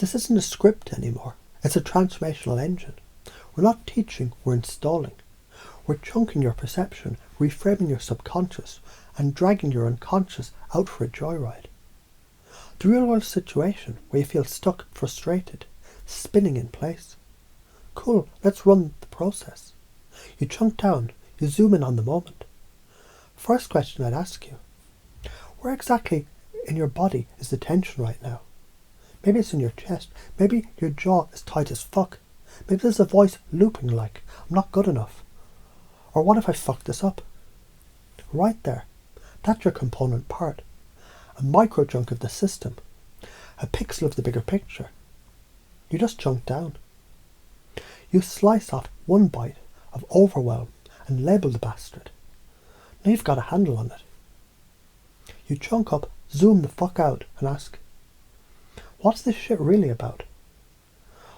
This isn't a script anymore. It's a transformational engine. We're not teaching, we're installing. We're chunking your perception, reframing your subconscious, and dragging your unconscious out for a joyride. The real-world situation where you feel stuck, frustrated, spinning in place. Cool, let's run the process. You chunk down, you zoom in on the moment. First question I'd ask you, where exactly in your body is the tension right now? Maybe it's in your chest, maybe your jaw is tight as fuck. Maybe there's a voice looping like, I'm not good enough. Or what if I fuck this up? Right there, that's your component part. A micro chunk of the system. A pixel of the bigger picture. You just chunk down. You slice off one bite of overwhelm and label the bastard. Now you've got a handle on it. You chunk up, zoom the fuck out and ask, what's this shit really about?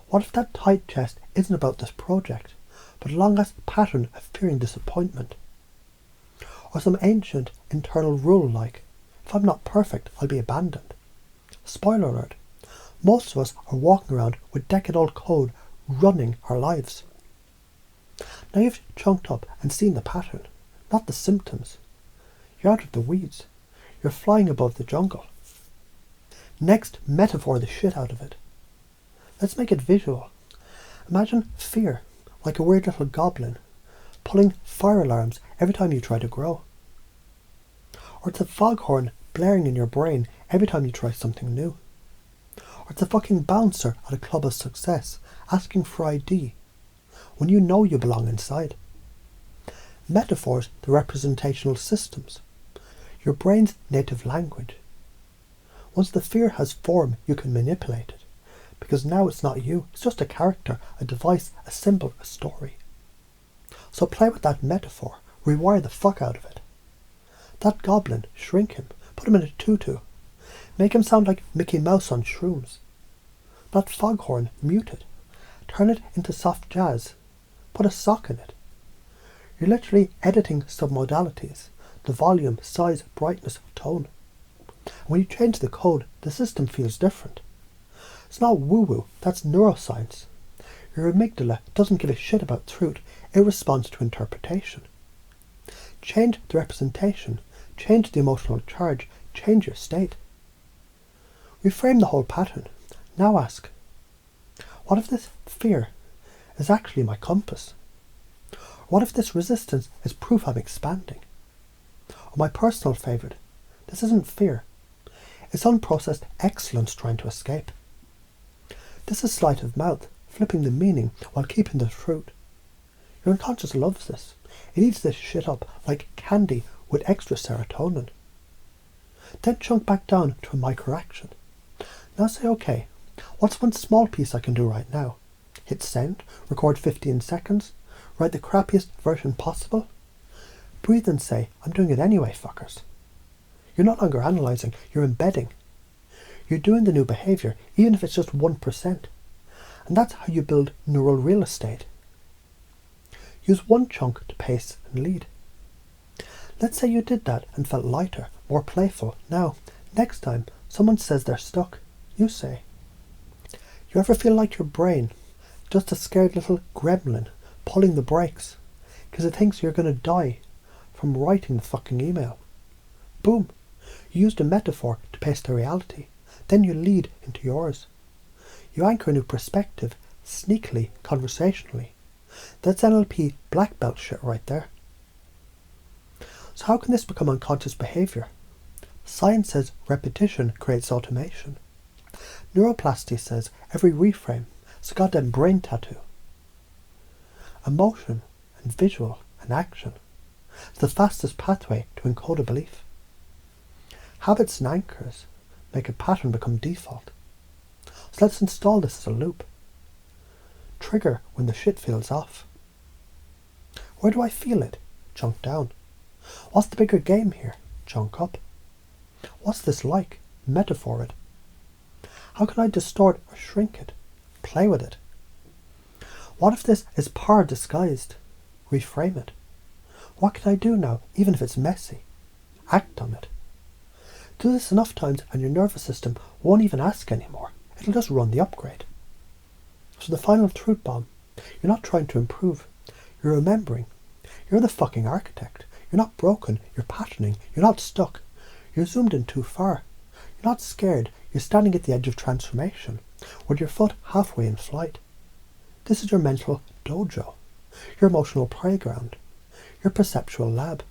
What if that tight chest isn't about this project, but a long-ass pattern of fearing disappointment? Or some ancient internal rule like, if I'm not perfect, I'll be abandoned. Spoiler alert, most of us are walking around with decade-old code running our lives. Now you've chunked up and seen the pattern, not the symptoms. You're out of the weeds. You're flying above the jungle. Next, metaphor the shit out of it. Let's make it visual. Imagine fear, like a weird little goblin, pulling fire alarms every time you try to grow. Or it's a foghorn blaring in your brain every time you try something new. Or it's a fucking bouncer at a club of success asking for ID when you know you belong inside. Metaphors, the representational systems, your brain's native language. Once the fear has form, you can manipulate it, because now it's not you, it's just a character, a device, a symbol, a story. So play with that metaphor, rewire the fuck out of it. That goblin, shrink him, put him in a tutu, make him sound like Mickey Mouse on shrooms. That foghorn, mute it, turn it into soft jazz, put a sock in it. You're literally editing submodalities, the volume, size, brightness, tone. When you change the code, the system feels different. It's not woo-woo, that's neuroscience. Your amygdala doesn't give a shit about truth, it responds to interpretation. Change the representation, change the emotional charge, change your state. Reframe the whole pattern. Now ask, what if this fear is actually my compass? What if this resistance is proof I'm expanding? Or my personal favourite, this isn't fear. It's unprocessed excellence trying to escape. This is sleight of mouth, flipping the meaning while keeping the truth. Your unconscious loves this. It eats this shit up like candy with extra serotonin. Then chunk back down to a micro-action. Now say, okay, what's one small piece I can do right now? Hit send, record 15 seconds, write the crappiest version possible? Breathe and say, I'm doing it anyway, fuckers. You're no longer analysing, you're embedding. You're doing the new behaviour, even if it's just 1%. And that's how you build neural real estate. Use one chunk to pace and lead. Let's say you did that and felt lighter, more playful. Now, next time someone says they're stuck, you say, you ever feel like your brain, just a scared little gremlin, pulling the brakes, because it thinks you're going to die from writing the fucking email? Boom! You used a metaphor to paste the reality. Then you lead into yours. You anchor a new perspective, sneakily, conversationally. That's NLP black belt shit right there. So how can this become unconscious behaviour? Science says repetition creates automation. Neuroplasty says every reframe is a goddamn brain tattoo. Emotion and visual and action is the fastest pathway to encode a belief. Habits and anchors make a pattern become default. So let's install this as a loop. Trigger when the shit feels off. Where do I feel it? Chunk down. What's the bigger game here? Chunk up. What's this like? Metaphor it. How can I distort or shrink it? Play with it. What if this is power disguised? Reframe it. What can I do now, even if it's messy? Act on it. Do this enough times and your nervous system won't even ask anymore. It'll just run the upgrade. So the final truth bomb, you're not trying to improve. You're remembering. You're the fucking architect. You're not broken. You're patterning. You're not stuck. You're zoomed in too far. You're not scared. You're standing at the edge of transformation, with your foot halfway in flight. This is your mental dojo, your emotional playground, your perceptual lab.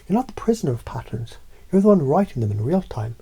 You're not the prisoner of patterns. You're the one writing them in real time,